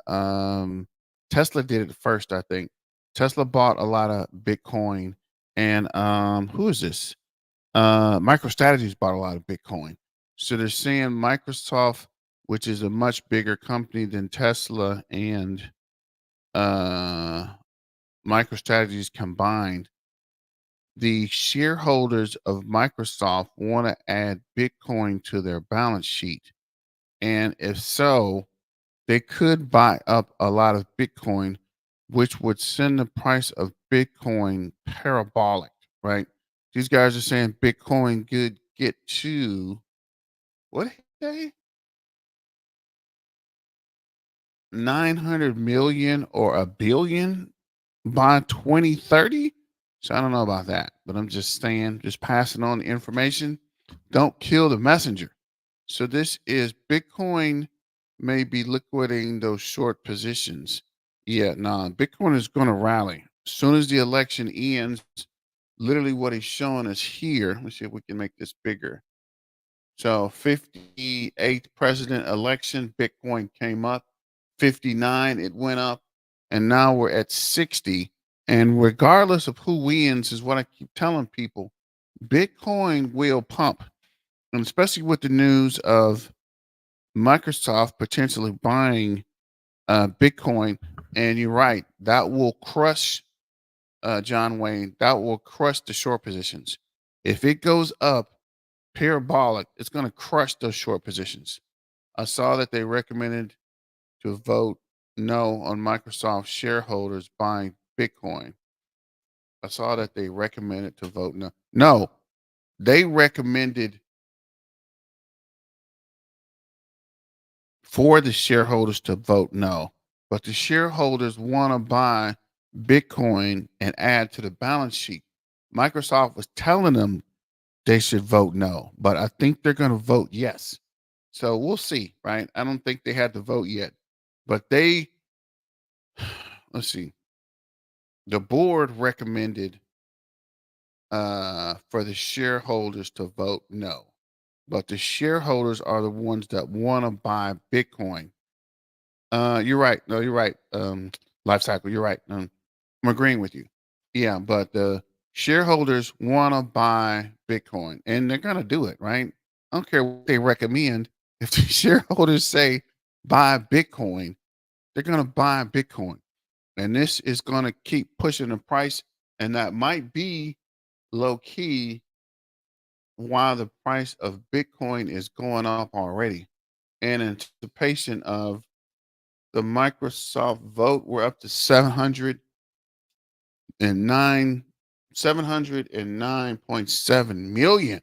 Tesla did it first, I think. Tesla bought a lot of Bitcoin, and who is this? MicroStrategies bought a lot of Bitcoin. So they're saying Microsoft, which is a much bigger company than Tesla and uh MicroStrategies combined, the shareholders of Microsoft want to add Bitcoin to their balance sheet. And if so, they could buy up a lot of Bitcoin, which would send the price of Bitcoin parabolic, right? These guys are saying Bitcoin could get to what did he say? 900 million or a billion by 2030. So I don't know about that, but I'm just saying, just passing on the information. Don't kill the messenger. So this is Bitcoin may be liquidating those short positions. Yeah, nah, Bitcoin is going to rally. As soon as the election ends, literally what he's showing us here. Let's see if we can make this bigger. So 58th president election, Bitcoin came up. 59, it went up. And now we're at 60. And regardless of who wins, is what I keep telling people, Bitcoin will pump. And especially with the news of Microsoft potentially buying Bitcoin. And you're right, that will crush John Wayne. That will crush the short positions. If it goes up parabolic, it's going to crush those short positions. I saw that they recommended to vote no on Microsoft shareholders buying Bitcoin. I saw that they recommended to vote no. No, they recommended for the shareholders to vote no, but the shareholders want to buy Bitcoin and add to the balance sheet. Microsoft was telling them they should vote no, but I think they're going to vote yes. So we'll see, right? I don't think they had to vote yet, but they, let's see, the board recommended for the shareholders to vote no, but the shareholders are the ones that want to buy Bitcoin. You're right. No, you're right. Life cycle. You're right. I'm agreeing with you. Yeah, but the shareholders want to buy Bitcoin, and they're gonna do it, right? I don't care what they recommend. If the shareholders say buy Bitcoin, they're gonna buy Bitcoin, and this is gonna keep pushing the price, and that might be low key why the price of Bitcoin is going up already. In anticipation of the Microsoft vote, we're up to 709.7 million.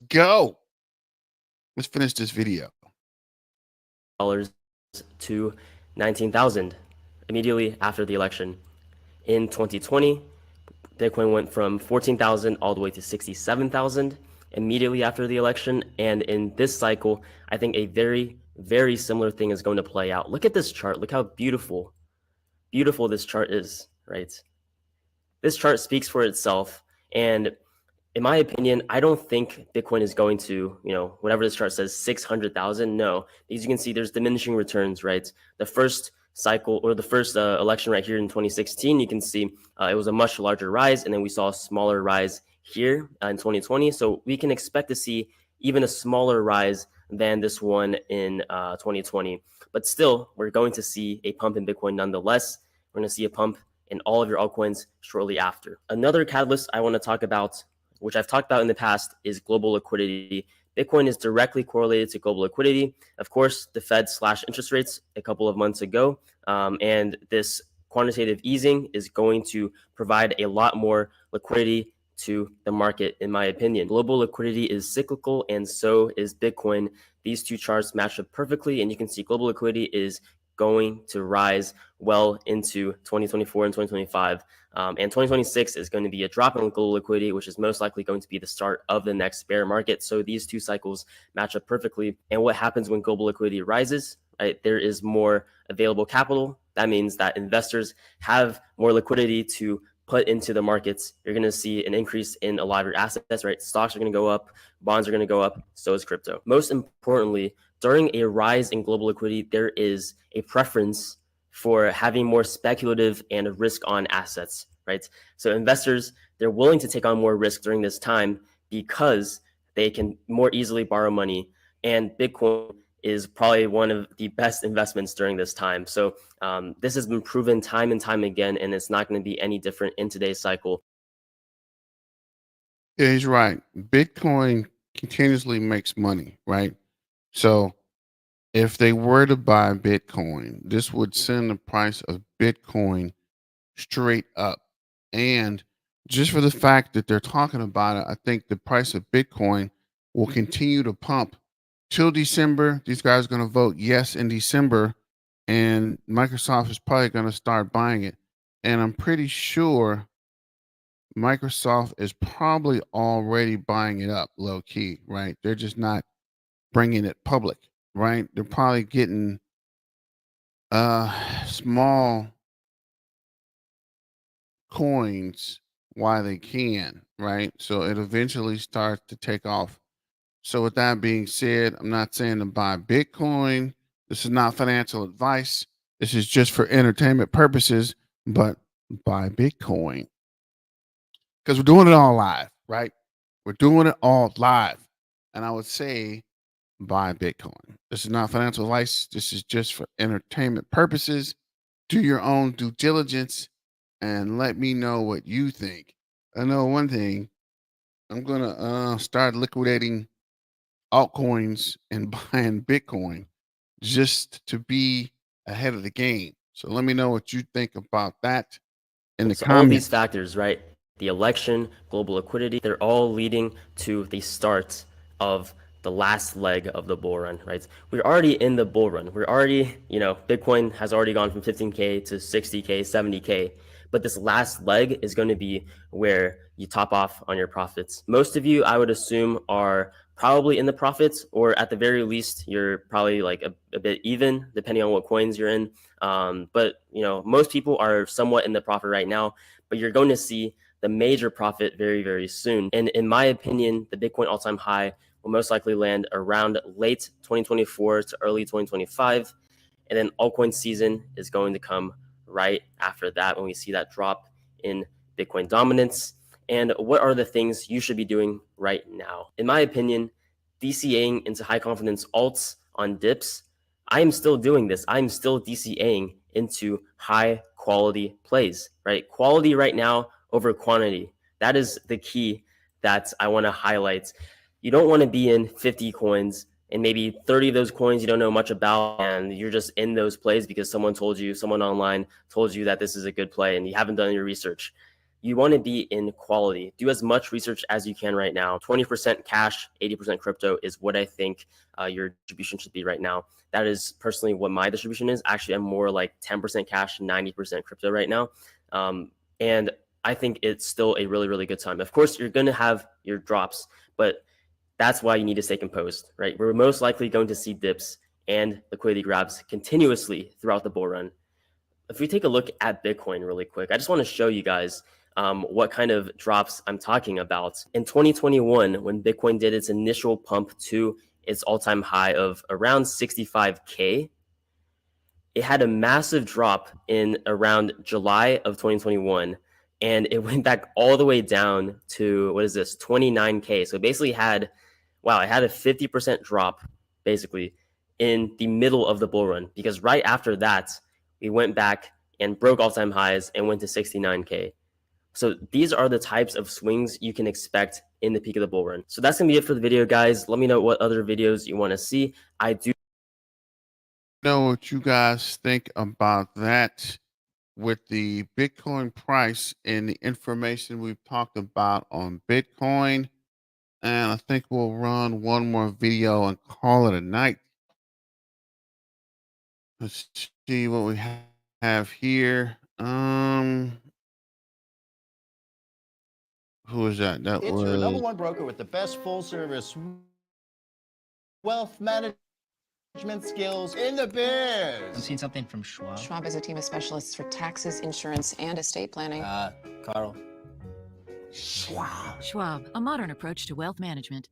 Go. Let's finish this video. To 19,000 immediately after the election. In 2020, Bitcoin went from 14,000 all the way to 67,000 immediately after the election. And in this cycle, I think a very, very similar thing is going to play out. Look at this chart. Look how beautiful this chart is, right? This chart speaks for itself. And in my opinion, I don't think Bitcoin is going to, whatever this chart says, 600,000. No, as you can see, there's diminishing returns, right? The first cycle or the first election right here in 2016, you can see it was a much larger rise, and then we saw a smaller rise here in 2020. So we can expect to see even a smaller rise than this one in 2020. But still, we're going to see a pump in Bitcoin nonetheless. We're going to see a pump in all of your altcoins shortly after. Another catalyst I want to talk about, which I've talked about in the past, is global liquidity. Bitcoin is directly correlated to global liquidity. Of course, the Fed slashed interest rates a couple of months ago, and this quantitative easing is going to provide a lot more liquidity to the market, in my opinion. Global liquidity is cyclical, and so is Bitcoin. These two charts match up perfectly, and you can see global liquidity is going to rise well into 2024 and 2025. And 2026 is going to be a drop in global liquidity, which is most likely going to be the start of the next bear market. So these two cycles match up perfectly. And what happens when global liquidity rises, right? There is more available capital. That means that investors have more liquidity to put into the markets. You're going to see an increase in a lot of your assets, right? Stocks are going to go up, bonds are going to go up, so is crypto. Most importantly, during a rise in global liquidity, there is a preference for having more speculative and risk on assets, right? So investors, they're willing to take on more risk during this time because they can more easily borrow money. And Bitcoin is probably one of the best investments during this time. So this has been proven time and time again, and it's not going to be any different in today's cycle. Yeah, he's right. Bitcoin continuously makes money, right? So if they were to buy Bitcoin, this would send the price of Bitcoin straight up. And just for the fact that they're talking about it, I think the price of Bitcoin will continue to pump till December. These guys are going to vote yes in December, and Microsoft is probably going to start buying it. And I'm pretty sure Microsoft is probably already buying it up low key, right? They're just not bringing it public, right? They're probably getting small coins while they can, right? So it eventually starts to take off. So with that being said, I'm not saying to buy Bitcoin. This is not financial advice. This is just for entertainment purposes, but buy Bitcoin. Because we're doing it all live, right? We're doing it all live. And I would say buy Bitcoin. This is not financial advice. This is just for entertainment purposes. Do your own due diligence and let me know what you think. I know one thing. I'm gonna start liquidating altcoins and buying Bitcoin just to be ahead of the game. So let me know what you think about that in the So all of these comments. factors, right? The election, global liquidity, they're all leading to the start of the last leg of the bull run, right? We're already in the bull run. We're already, Bitcoin has already gone from 15K to 60K, 70K. But this last leg is going to be where you top off on your profits. Most of you, I would assume, are probably in the profits, or at the very least, you're probably like a bit even, depending on what coins you're in. But most people are somewhat in the profit right now, but you're going to see the major profit very, very soon. And in my opinion, the Bitcoin all-time high will most likely land around late 2024 to early 2025. And then altcoin season is going to come right after that when we see that drop in Bitcoin dominance. And what are the things you should be doing right now? In my opinion, DCAing into high confidence alts on dips, I am still doing this. I'm still DCAing into high quality plays, right? Quality right now over quantity. That is the key that I want to highlight. You don't want to be in 50 coins and maybe 30 of those coins you don't know much about, and you're just in those plays because someone online told you that this is a good play and you haven't done your research. You want to be in quality. Do as much research as you can right now. 20% cash, 80% crypto is what I think your distribution should be right now. That is personally what my distribution is. Actually, I'm more like 10% cash, 90% crypto right now. And I think it's still a really, really good time. Of course, you're going to have your drops, but that's why you need to stay composed, right? We're most likely going to see dips and liquidity grabs continuously throughout the bull run. If we take a look at Bitcoin really quick, I just want to show you guys what kind of drops I'm talking about. In 2021, when Bitcoin did its initial pump to its all-time high of around 65K, it had a massive drop in around July of 2021, and it went back all the way down to, what is this, 29K. So it basically had, wow, it had a 50% drop basically in the middle of the bull run, because right after that, we went back and broke all-time highs and went to 69K. So these are the types of swings you can expect in the peak of the bull run. So that's gonna be it for the video, guys. Let me know what other videos you want to see. I do know what you guys think about that with the Bitcoin price and the information we've talked about on Bitcoin. And I think we'll run one more video and call it a night. Let's see what we have here. Who is that? That It's was your number one broker with the best full service wealth management skills in the biz. I'm seeing something from Schwab. Schwab is a team of specialists for taxes, insurance, and estate planning. Carl. Schwab, a modern approach to wealth management.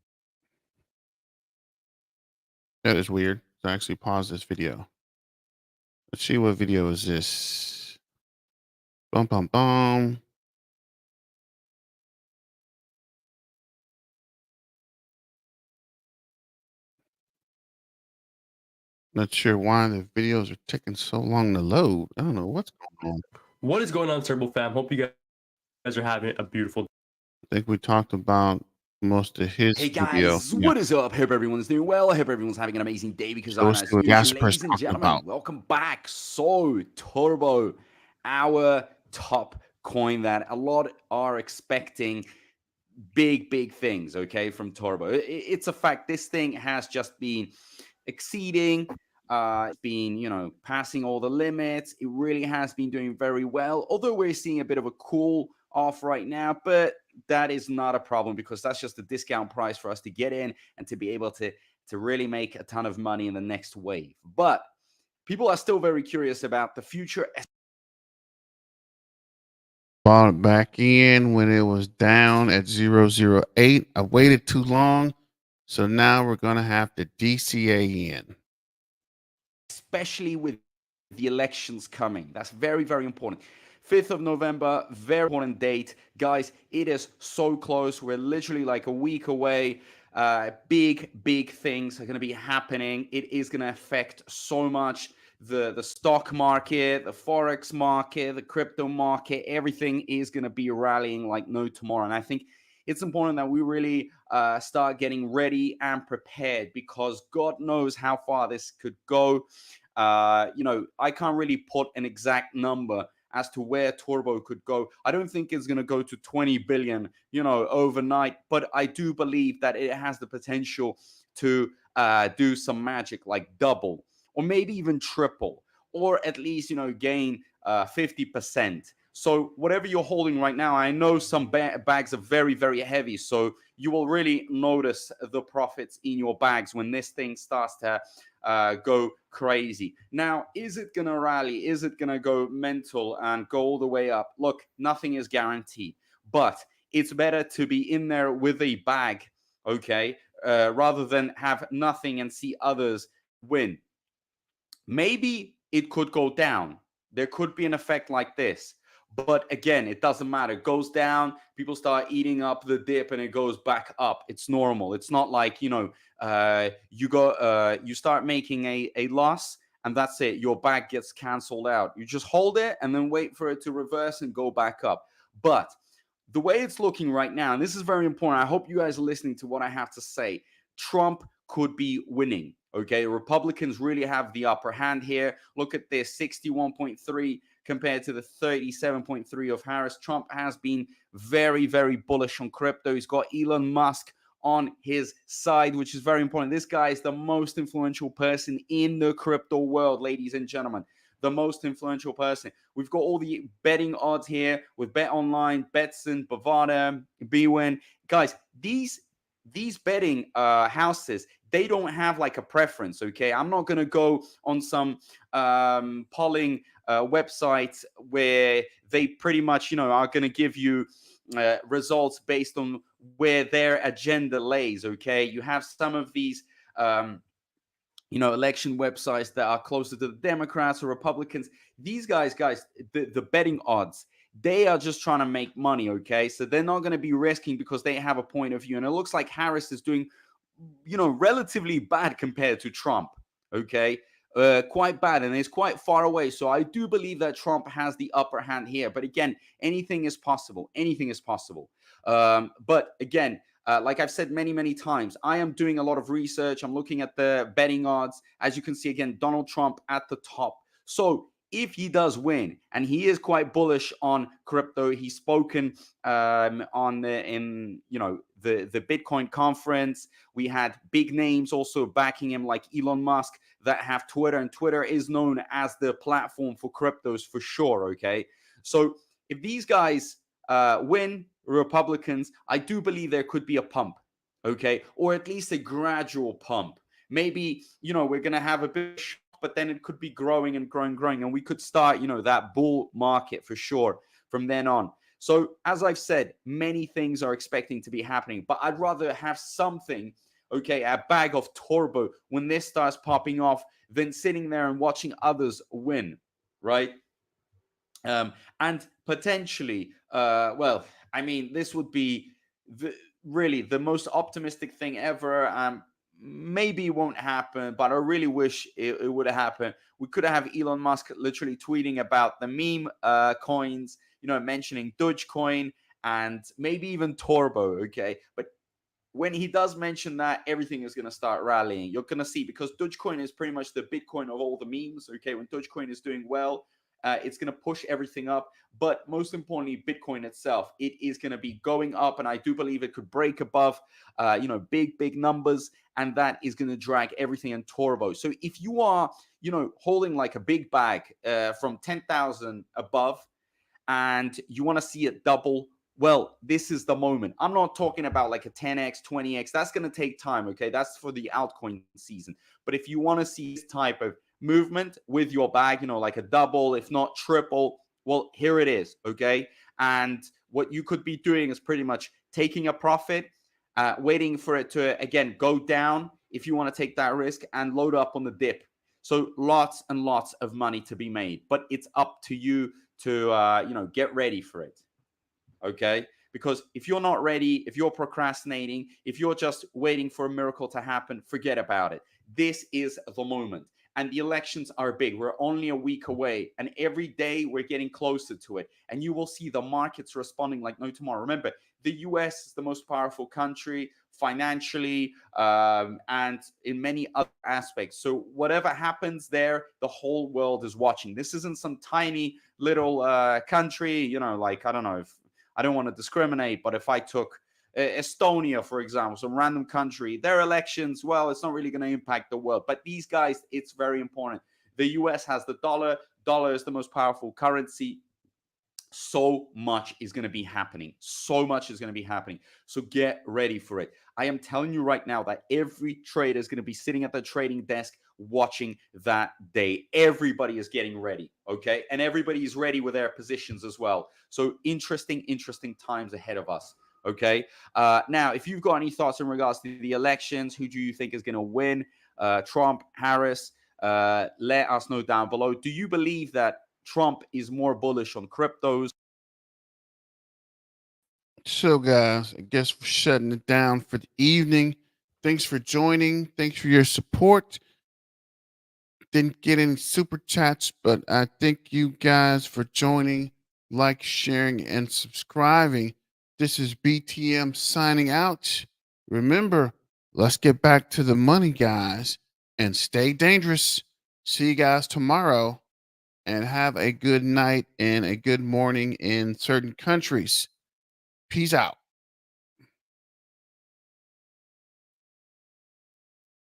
that is weird. So I actually pause this video. Let's see, what video is this? Bum bum bum. Not sure why the videos are taking so long to load. I don't know what's going on. What is going on, Turbo Fam? Hope you guys are having a beautiful day. I think we talked about most of his Hey video. guys, what is up? Hope everyone's doing well. I hope everyone's having an amazing day because So I'm let's as see what usual. Kaspa's Ladies and talking gentlemen, about. welcome back. So, Turbo, our top coin that a lot are expecting big things, okay, from Turbo. It's a fact. This thing has just been exceeding, it's been, you know, passing all the limits. It really has been doing very well, although we're seeing a bit of a cool off right now, but that is not a problem because that's just a discount price for us to get in and to be able to really make a ton of money in the next wave. But people are still very curious about the future. Bought it back in when it was down at 0.08. I waited too long, so now we're gonna have to DCA in. Especially with the elections coming. That's very important. 5th of November, very important date. Guys, it is so close. We're literally like a week away. Big things are going to be happening. It is going to affect so much the stock market, the forex market, the crypto market. Everything is going to be rallying like no tomorrow. And I think it's important that we really start getting ready and prepared because God knows how far this could go. You know, I can't really put an exact number as to where Turbo could go. I don't think it's going to go to 20 billion, you know, overnight, but I do believe that it has the potential to do some magic, like double or maybe even triple, or at least, you know, gain 50%. So whatever you're holding right now, I know some bags are very heavy, so you will really notice the profits in your bags when this thing starts to go crazy. Now, is it going to rally? Is it going to go mental and go all the way up? Look, nothing is guaranteed, but it's better to be in there with a bag, okay, rather than have nothing and see others win. Maybe it could go down. There could be an effect like this. But again, it doesn't matter. It goes down, people start eating up the dip and it goes back up. It's normal. It's not like, you know, you start making a loss and that's it. Your bag gets canceled out. You just hold it and then wait for it to reverse and go back up. But the way it's looking right now, and this is very important, I hope you guys are listening to what I have to say. Trump could be winning. Okay, Republicans really have the upper hand here. Look at this, 61.3 compared to the 37.3 of Harris. Trump has been very, very bullish on crypto. He's got Elon Musk on his side, which is very important. This guy is the most influential person in the crypto world, ladies and gentlemen. The most influential person. We've got all the betting odds here with Bet Online, Betson, Bovada, Bwin. Guys, these betting houses, they don't have like a preference. Okay, I'm not going to go on some polling websites where they pretty much, are going to give you results based on where their agenda lays. Okay, you have some of these election websites that are closer to the Democrats or Republicans. These guys, the betting odds, they are just trying to make money, okay? So they're not going to be risking because they have a point of view. And it looks like Harris is doing, relatively bad compared to Trump, okay? Quite bad, and it's quite far away. So I do believe that Trump has the upper hand here. But again, anything is possible. Anything is possible. But again, like I've said many, many times, I am doing a lot of research. I'm looking at the betting odds. As you can see, again, Donald Trump at the top. So if he does win, and he is quite bullish on crypto, he's spoken on the Bitcoin conference. We had big names also backing him, like Elon Musk, that have Twitter, and Twitter is known as the platform for cryptos for sure. Okay, so if these guys win, Republicans, I do believe there could be a pump, okay, or at least a gradual pump. Maybe we're gonna have a bit, but then it could be growing and growing, and we could start that bull market for sure from then on. So as I've said, many things are expecting to be happening, but I'd rather have something, okay, a bag of turbo when this starts popping off than sitting there and watching others win, right? And potentially, this would be really the most optimistic thing ever. Maybe it won't happen, but I really wish it would have happened. We could have Elon Musk literally tweeting about the meme coins, mentioning Dogecoin and maybe even Turbo, okay? But when he does mention that, everything is going to start rallying. You're going to see, because Dogecoin is pretty much the Bitcoin of all the memes, okay? When Dogecoin is doing well, it's going to push everything up. But most importantly, Bitcoin itself, it is going to be going up. And I do believe it could break above, big numbers. And that is going to drag everything in turbo. So if you are, holding like a big bag from 10,000 above and you want to see it double, well, this is the moment. I'm not talking about like a 10x, 20x. That's going to take time, okay? That's for the altcoin season. But if you want to see this type of movement with your bag, like a double, if not triple, well, here it is, okay? And what you could be doing is pretty much taking a profit, waiting for it to, again, go down if you want to take that risk, and load up on the dip. So lots and lots of money to be made. But it's up to you to, get ready for it, okay? Because if you're not ready, if you're procrastinating, if you're just waiting for a miracle to happen, forget about it. This is the moment. And the elections are big. We're only a week away. And every day we're getting closer to it. And you will see the markets responding like no tomorrow. Remember, the US is the most powerful country financially and in many other aspects. So whatever happens there, the whole world is watching. This isn't some tiny little country, like, I don't know, if I don't want to discriminate, but if I took Estonia, for example, some random country, their elections, well, it's not really going to impact the world. But these guys, it's very important. The US has the dollar. Dollar is the most powerful currency. So much is going to be happening. So much is going to be happening. So get ready for it. I am telling you right now that every trader is going to be sitting at the trading desk watching that day. Everybody is getting ready, okay? And everybody is ready with their positions as well. So interesting times ahead of us. Okay. Now, if you've got any thoughts in regards to the elections, who do you think is going to win? Trump, Harris? Let us know down below. Do you believe that Trump is more bullish on cryptos? So, guys, I guess we're shutting it down for the evening. Thanks for joining. Thanks for your support. Didn't get any super chats, but I thank you guys for joining, like, sharing, and subscribing This is BTM signing out. Remember, let's get back to the money, guys, and stay dangerous. See you guys tomorrow, and have a good night and a good morning in certain countries. Peace out.